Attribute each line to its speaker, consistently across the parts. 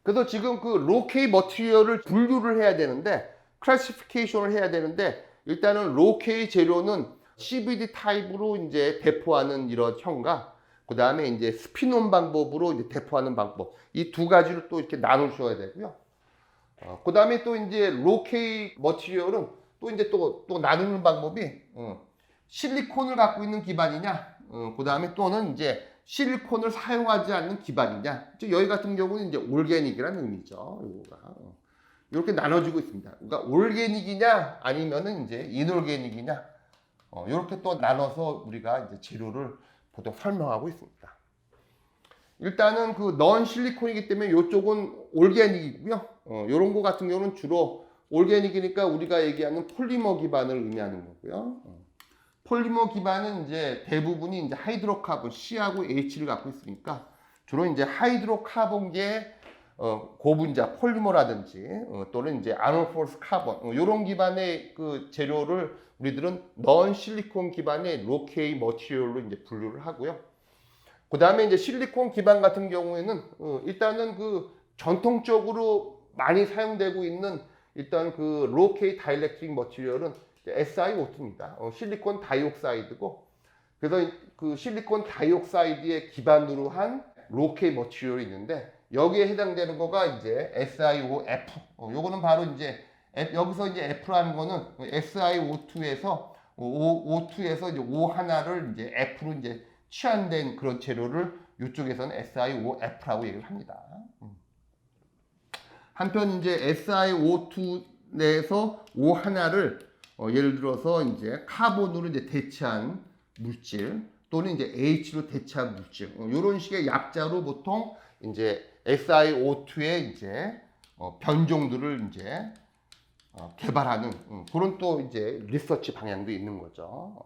Speaker 1: 그래서 지금 그 로케이 머티리얼을 분류를 해야 되는데, 클래시피케이션을 해야 되는데, 일단은 로케이 재료는 CVD 타입으로 이제 대포하는 이런 형과, 그 다음에 이제 스피논 방법으로 이제 대포하는 방법, 이 두 가지를 또 이렇게 나누셔야 되고요. 그 다음에 또 이제 로케이 머티리얼은 또 이제 또 나누는 방법이, 실리콘을 갖고 있는 기반이냐, 그 다음에 또는 이제 실리콘을 사용하지 않는 기반이냐. 즉 여기 같은 경우는 이제 올게닉이라는 의미죠. 요거가 이렇게 나눠지고 있습니다. 그러니까 올게닉이냐 아니면은 이제 인올게닉이냐, 이렇게 또 나눠서 우리가 이제 재료를 보통 설명하고 있습니다. 일단은 그 넌 실리콘이기 때문에 이쪽은 올게닉이고요. 이런 거 같은 경우는 주로 올게닉이니까 우리가 얘기하는 폴리머 기반을 의미하는 거고요. 폴리머 기반은 이제 대부분이 이제 하이드로카본 C하고 H를 갖고 있으니까 주로 이제 하이드로카본계 고분자 폴리머라든지 또는 이제 아노포러스 카본 이런 기반의 그 재료를 우리들은 넌 실리콘 기반의 로케이 머티리얼로 이제 분류를 하고요. 그 다음에 이제 실리콘 기반 같은 경우에는 일단은 그 전통적으로 많이 사용되고 있는 일단 그 로케이 다이렉트릭 머티리얼은 SiO2입니다. 실리콘 다이옥사이드고, 그래서 그 실리콘 다이옥사이드의 기반으로 한 로케이 머티리얼이 있는데 여기에 해당되는 거가 이제 SiOF. 요거는 바로 이제 여기서 이제 F라는 거는 SiO2에서 O2에서 이제 O 하나를 이제 F로 이제 취한된 그런 재료를 이쪽에서는 SiOF라고 얘기를 합니다. 한편 이제 SiO2 내에서 O 하나를 예를 들어서 이제 카본으로 이제 대체한 물질 또는 이제 H로 대체한 물질, 이런 식의 약자로 보통 이제 SiO2의 이제 변종들을 이제 개발하는 그런 또 이제 리서치 방향도 있는 거죠.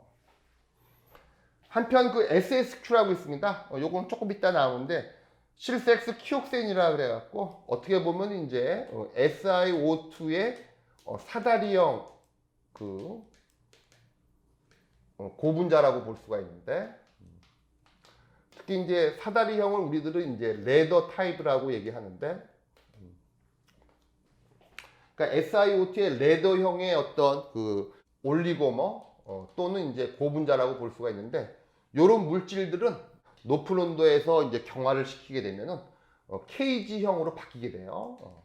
Speaker 1: 한편 그 SSQ라고 있습니다. 요건 조금 이따 나오는데 실섹스 키옥센이라 그래갖고 어떻게 보면 이제 SiO2의 사다리형 그 고분자라고 볼 수가 있는데, 특히 이제 사다리형을 우리들은 이제 레더 타입이라고 얘기하는데, 그러니까 SiO2의 레더형의 어떤 그 올리고머 또는 이제 고분자라고 볼 수가 있는데, 이런 물질들은 높은 온도에서 이제 경화를 시키게 되면은 케이지형으로 바뀌게 돼요.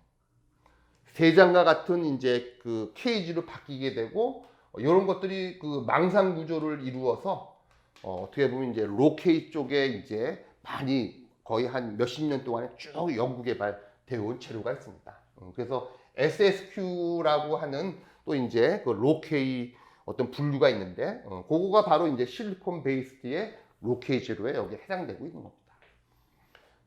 Speaker 1: 세장과 같은 이제 그 케이지로 바뀌게 되고, 이런 것들이 그 망상 구조를 이루어서 어떻게 보면 이제 로케이 쪽에 이제 많이 거의 한 몇십 년 동안에 쭉 연구 개발되어 온 재료가 있습니다. 그래서 SSQ라고 하는 또 이제 그 로케이 어떤 분류가 있는데, 그거가 바로 이제 실리콘 베이스드의 로케이 재료에 여기에 해당되고 있는 겁니다.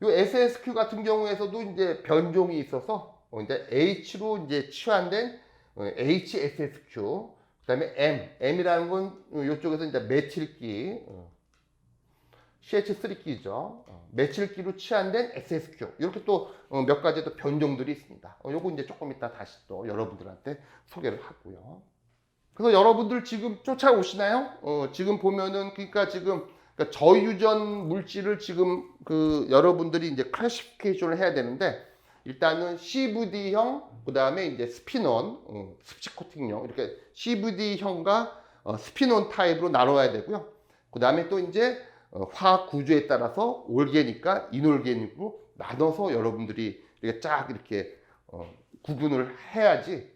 Speaker 1: 이 SSQ 같은 경우에서도 이제 변종이 있어서 이제 H로 이제 치환된 HSSQ, 그다음에 M이라는 건 이쪽에서 이제 메틸기, CH3기죠. 메틸기로 치환된 SSQ. 이렇게 또 몇 가지 또 변종들이 있습니다. 요거 이제 조금 이따 다시 또 여러분들한테 소개를 하고요. 그래서 여러분들 지금 쫓아오시나요? 지금 보면은 그러니까 지금 그러니까 저유전 물질을 지금 그 여러분들이 이제 클래시피케이션을 해야 되는데, 일단은 CVD형, 그 다음에 이제 스피논, 스프치 코팅형, 이렇게 CVD형과 스피논 타입으로 나눠야 되고요. 그 다음에 또 이제 화학 구조에 따라서 올게닉과 인올게닉으로 나눠서 여러분들이 이렇게 쫙 이렇게 구분을 해야지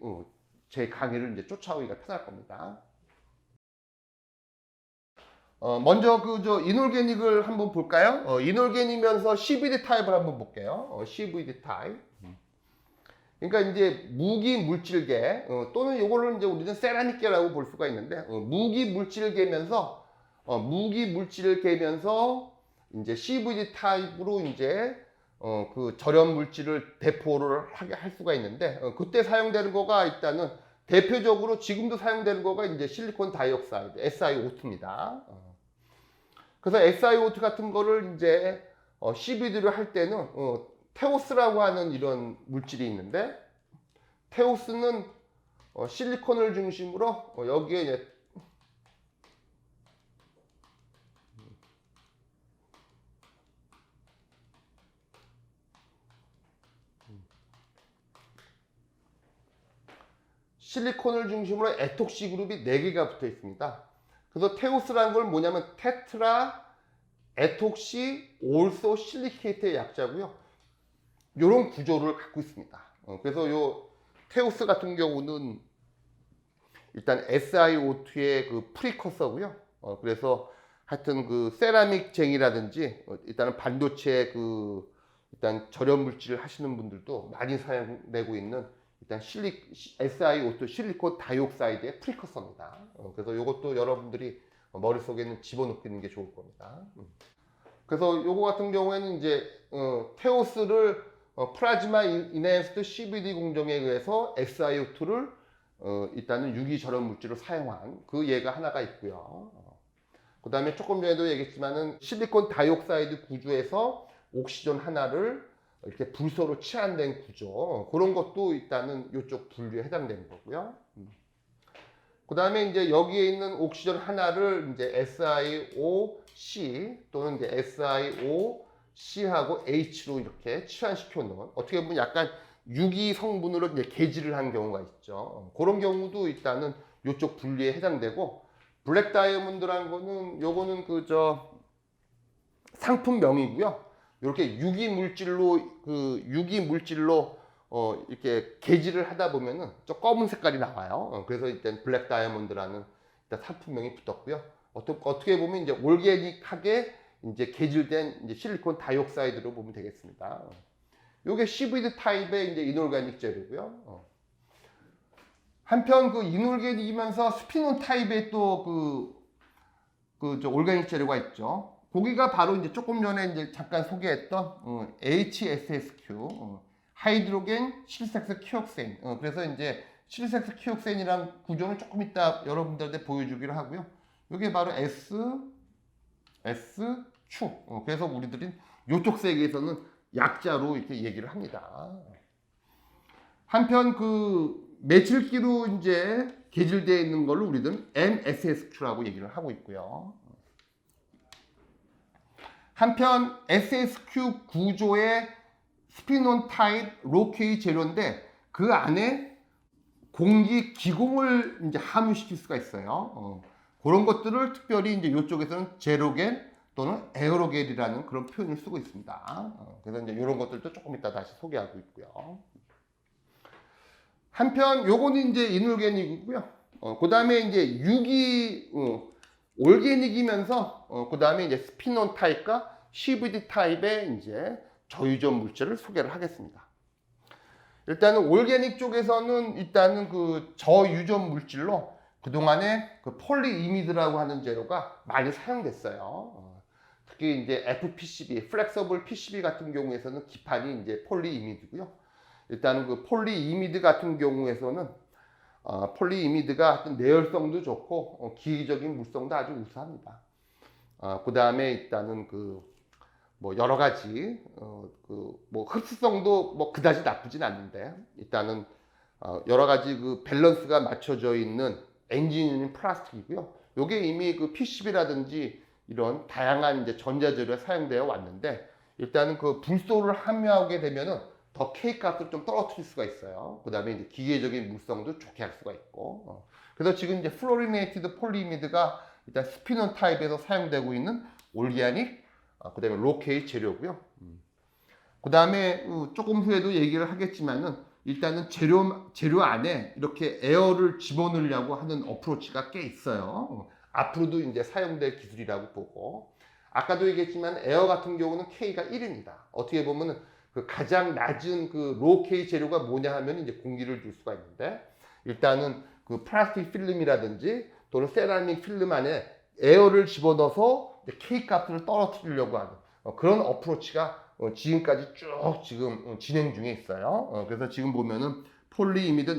Speaker 1: 제 강의를 이제 쫓아오기가 편할 겁니다. 먼저 그 저 인올게닉을 한번 볼까요? 인올게닉이면서 CVD 타입을 한번 볼게요. CVD 타입. 그러니까 이제 무기 물질계 또는 이거를 이제 우리는 세라믹계라고 볼 수가 있는데, 무기 물질계면서 무기 물질계면서 이제 CVD 타입으로 이제 그 절연 물질을 대포를 하게 할 수가 있는데, 그때 사용되는 거가 일단은 대표적으로 지금도 사용되는 거가 이제 실리콘 다이옥사이드 SiO2입니다. 그래서 SiO2 같은 거를 이제 CVD를 할 때는 테오스라고 하는 이런 물질이 있는데, 테오스는 실리콘을 중심으로 여기에 이제 실리콘을 중심으로 에톡시 그룹이 4개가 붙어 있습니다. 그래서 테오스라는 걸 뭐냐면 테트라 에톡시 올소 실리케이트의 약자고요. 이런 구조를 갖고 있습니다. 그래서 요 테오스 같은 경우는 일단 SiO2의 그 프리커서고요. 그래서 하여튼 그 세라믹 쟁이라든지 일단은 반도체 그 일단 절연 물질을 하시는 분들도 많이 사용되고 있는 일단 SiO2 실리콘 다이옥사이드의 프리커서입니다. 그래서 이것도 여러분들이 머릿속에는 집어넣는 게 좋을 겁니다. 그래서 요거 같은 경우에는 이제 테오스를 플라즈마 인핸스드 CVD 공정에 의해서 SiO2를 일단은 유기 절연 물질로 사용한 그 예가 하나가 있고요. 그 다음에 조금 전에도 얘기했지만은 실리콘 다이옥사이드 구조에서 옥시전 하나를 이렇게 불소로 치환된 구조, 그런 것도 일단은 이쪽 분류에 해당되는 거고요. 그 다음에 이제 여기에 있는 옥시전 하나를 이제 SiOC 또는 이제 SiOC하고 H로 이렇게 치환시켜 놓은, 어떻게 보면 약간 유기 성분으로 이제 개질을 한 경우가 있죠. 그런 경우도 일단은 이쪽 분류에 해당되고, 블랙 다이아몬드라는 거는 요거는 그저 상품명이고요. 이렇게 유기 물질로 이렇게 개질을 하다 보면은 저 검은 색깔이 나와요. 그래서 일단 블랙 다이아몬드라는 일단 상품명이 붙었고요. 어떻게 보면 이제 올게닉하게 이제 개질된 이제 실리콘 다이옥사이드로 보면 되겠습니다. 요게 CVD 타입의 이제 이놀가닉 재료고요. 한편 그 이놀게닉이면서 스피논 타입의 또 저 올가닉 재료가 있죠. 거기가 바로 이제 조금 전에 이제 잠깐 소개했던 HSSQ, 하이드로겐 실색스 키옥세인. 그래서 이제 실색스 키옥세인이란 구조는 조금 이따 여러분들한테 보여주기로 하고요. 이게 바로 SS축. 그래서 우리들은 이쪽 세계에서는 약자로 이렇게 얘기를 합니다. 한편 그 메칠기로 이제 개질되어 있는 걸로 우리들은 MSSQ라고 얘기를 하고 있고요. 한편 SSQ 구조의 스피논 타입 로케이 재료인데 그 안에 공기 기공을 이제 함유시킬 수가 있어요. 그런 것들을 특별히 이제 이쪽에서는 제로겐 또는 에어로겔이라는 그런 표현을 쓰고 있습니다. 그래서 이제 이런 것들도 조금 이따 다시 소개하고 있고요. 한편 요거는 이제 이놀게닉이고요. 그 다음에 이제 유기 올게닉이면서 그 다음에 이제 스피논 타입과 CVD 타입의 이제 저유전 물질을 소개를 하겠습니다. 일단은 올게닉 쪽에서는 일단은 그 저유전 물질로 그동안에 그 폴리이미드라고 하는 재료가 많이 사용됐어요. 특히 이제 FPCB, 플렉서블 PCB 같은 경우에서는 기판이 이제 폴리이미드고요. 일단은 그 폴리이미드 같은 경우에서는 폴리이미드가 내열성도 좋고 기기적인 물성도 아주 우수합니다. 그 다음에 일단은 뭐 여러 가지 뭐 흡수성도 뭐 그다지 나쁘진 않는데, 일단은 여러 가지 그 밸런스가 맞춰져 있는 엔지니어링 플라스틱이고요. 요게 이미 그 PCB라든지 이런 다양한 이제 전자재료에 사용되어 왔는데, 일단은 그 불소를 함유하게 되면은 더 K 값을 좀 떨어뜨릴 수가 있어요. 그 다음에 이제 기계적인 물성도 좋게 할 수가 있고. 그래서 지금 이제 플로리네이티드 폴리이미드가 일단 스피논 타입에서 사용되고 있는 올게닉, 그 다음에 로케이 재료고요. 그 다음에 조금 후에도 얘기를 하겠지만은 일단은 재료 안에 이렇게 에어를 집어넣으려고 하는 어프로치가 꽤 있어요. 앞으로도 이제 사용될 기술이라고 보고, 아까도 얘기했지만 에어 같은 경우는 K가 1입니다. 어떻게 보면은 그 가장 낮은 그 로우 K 재료가 뭐냐 하면 이제 공기를 줄 수가 있는데, 일단은 그 플라스틱 필름이라든지 또는 세라믹 필름 안에 에어를 집어넣어서 K 값을 떨어뜨리려고 하는 그런 어프로치가 지금까지 쭉 지금 진행 중에 있어요. 그래서 지금 보면은 폴리이미드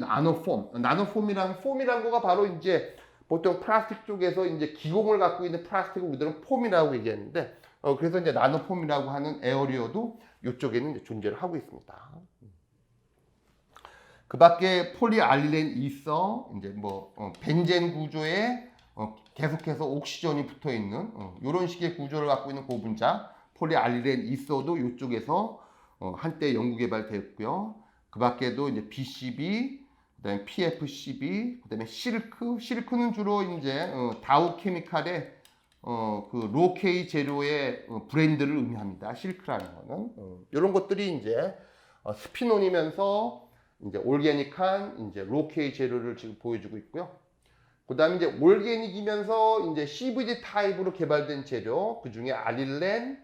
Speaker 1: 나노폼이란 거가 바로 이제 보통 플라스틱 쪽에서 이제 기공을 갖고 있는 플라스틱을 우리들은 폼이라고 얘기했는데, 그래서 이제 나노폼이라고 하는 에어리어도 이쪽에는 이제 존재를 하고 있습니다. 그 밖에 폴리알리렌 이서, 이제 뭐 벤젠 구조에 계속해서 옥시전이 붙어 있는 이런 식의 구조를 갖고 있는 고분자 폴리알리렌 이서도 이쪽에서 한때 연구 개발되었고요. 그 밖에도 이제 BCB, 그다음에 PFCB, 그다음에 실크는 주로 이제 다우 케미칼의 그 로케이 재료의 브랜드를 의미합니다. 실크라는 거는 이런 것들이 이제 스피논이면서 이제 올게닉한 이제 로케이 재료를 지금 보여주고 있고요. 그다음에 이제 올게닉이면서 이제 CVD 타입으로 개발된 재료, 그 중에 아릴렌,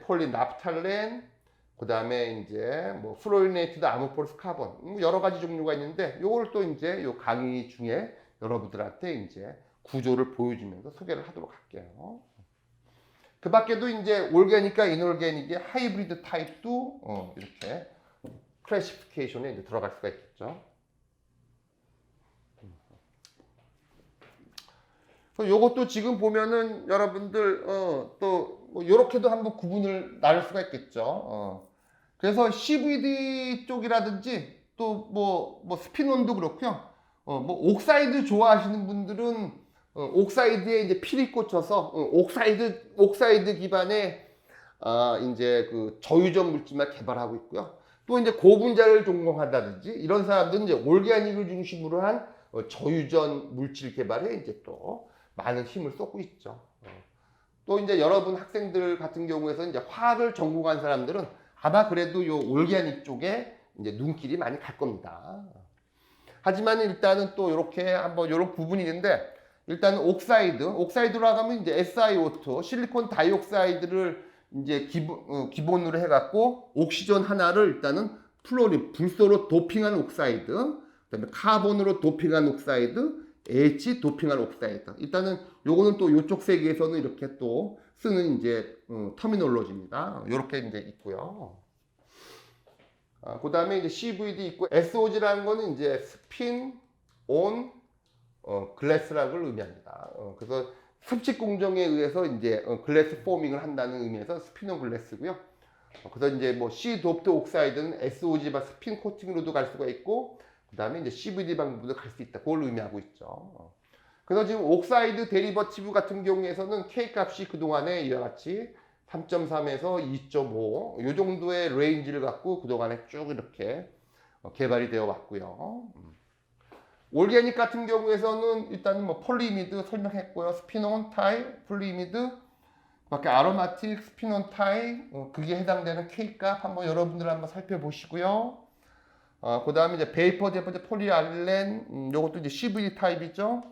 Speaker 1: 폴리납탈렌, 그다음에 이제 뭐 플로리네이티드 아모포러스 카본 여러 가지 종류가 있는데 요걸 또 이제 요 강의 중에 여러분들한테 이제 구조를 보여주면서 소개를 하도록 할게요. 그 밖에도 이제 올게닉과 이놀게닉의 하이브리드 타입도 이렇게 클래시피케이션에 이제 들어갈 수가 있겠죠. 요것도 지금 보면은 여러분들 또뭐 요렇게도 한번 구분을 나눌 수가 있겠죠. 그래서 CVD 쪽이라든지 또 뭐 스피논도 그렇고요. 뭐 옥사이드 좋아하시는 분들은 옥사이드에 이제 필이 꽂혀서 옥사이드 기반의 이제 그 저유전 물질만 개발하고 있고요. 또 이제 고분자를 전공한다든지 이런 사람들은 이제 올게닉을 중심으로 한 저유전 물질 개발에 이제 또 많은 힘을 쏟고 있죠. 또 이제 여러분 학생들 같은 경우에서 이제 화학을 전공한 사람들은 아마 그래도 요 올게닉 쪽에 이제 눈길이 많이 갈 겁니다. 하지만 일단은 또 이렇게 한번 이런 부분이 있는데 일단 옥사이드로 하면 이제 SiO2 실리콘 다이옥사이드를 이제 기본으로 해갖고 옥시전 하나를 일단은 불소로 도핑한 옥사이드, 그다음에 카본으로 도핑한 옥사이드, H 도핑한 옥사이드. 일단은 요거는 또 요쪽 세계에서는 이렇게 또 쓰는 이제 터미놀로지입니다. 요렇게 이제 있고요. 그다음에 이제 CVD 있고 SOG라는 거는 이제 스핀 온 글래스락을 의미합니다. 그래서 습식 공정에 의해서 이제 글래스 포밍을 한다는 의미에서 스핀 온 글래스고요. 그래서 이제 뭐 C 도프트 옥사이드는 SOG와 스핀 코팅으로도 갈 수가 있고 그다음에 이제 CVD 방법도 갈 수 있다. 그걸 의미하고 있죠. 그래서 지금 옥사이드 데리버티브 같은 경우에서는 K 값이 그동안에 이와 같이 3.3에서 2.5 이 정도의 레인지를 갖고 그동안에 쭉 이렇게 개발이 되어 왔고요. 올게닉 같은 경우에서는 일단 뭐 폴리미드 설명했고요. 스피논 타입, 폴리미드, 밖에 아로마틱, 스피논 타입, 그게 해당되는 K 값 한번 여러분들 한번 살펴보시고요. 그 다음에 이제 베이퍼 제퍼제 폴리알렌, 요것도 이제 CVD 타입이죠.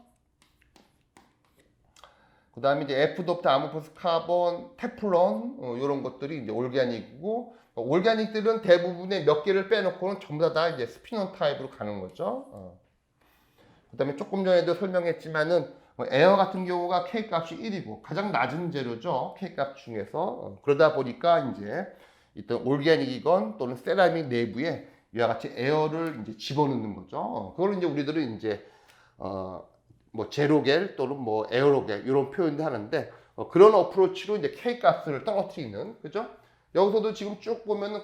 Speaker 1: 그 다음에 이제 F도프트 아모포스 카본, 테플론, 요런 것들이 이제 올게닉이고, 올게닉들은 대부분의 몇 개를 빼놓고는 전부 다 이제 스피논 타입으로 가는 거죠. 그 다음에 조금 전에도 설명했지만은, 에어 같은 경우가 K 값이 1이고, 가장 낮은 재료죠. K 값 중에서. 그러다 보니까 이제, 일단 올게닉이건 또는 세라믹 내부에 이와 같이 에어를 이제 집어넣는 거죠. 그걸 이제 우리들은 이제 뭐 제로겔 또는 뭐 에어로겔 이런 표현도 하는데 그런 어프로치로 이제 K 값을 떨어뜨리는 그죠? 여기서도 지금 쭉 보면은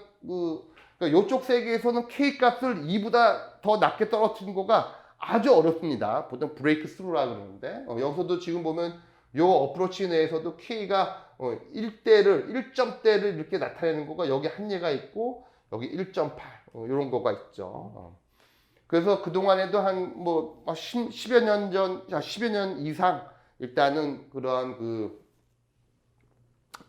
Speaker 1: 그러니까 이쪽 세계에서는 K 값을 2보다 더 낮게 떨어뜨리는 거가 아주 어렵습니다. 보통 브레이크 스루라 그러는데 여기서도 지금 보면 요 어프로치 내에서도 K가 1점대를 이렇게 나타내는 거가 여기 한 예가 있고 여기 1.8 이런 거가 있죠. 그래서 그동안에도 한 뭐 10여 년 전, 10여 년 이상 일단은 그러한 그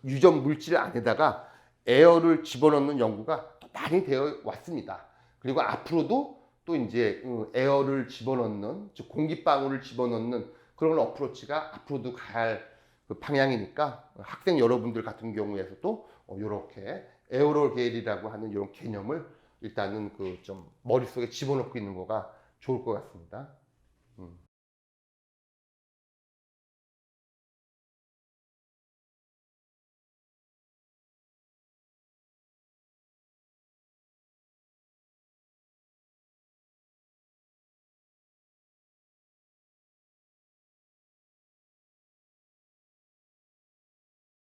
Speaker 1: 유전 물질 안에다가 에어를 집어넣는 연구가 많이 되어 왔습니다. 그리고 앞으로도 또 이제 에어를 집어넣는, 즉 공기방울을 집어넣는 그런 어프로치가 앞으로도 갈 그 방향이니까 학생 여러분들 같은 경우에서도 이렇게 에어로겔이라고 하는 이런 개념을 일단은 그 좀 머릿속에 집어넣고 있는 거가 좋을 것 같습니다.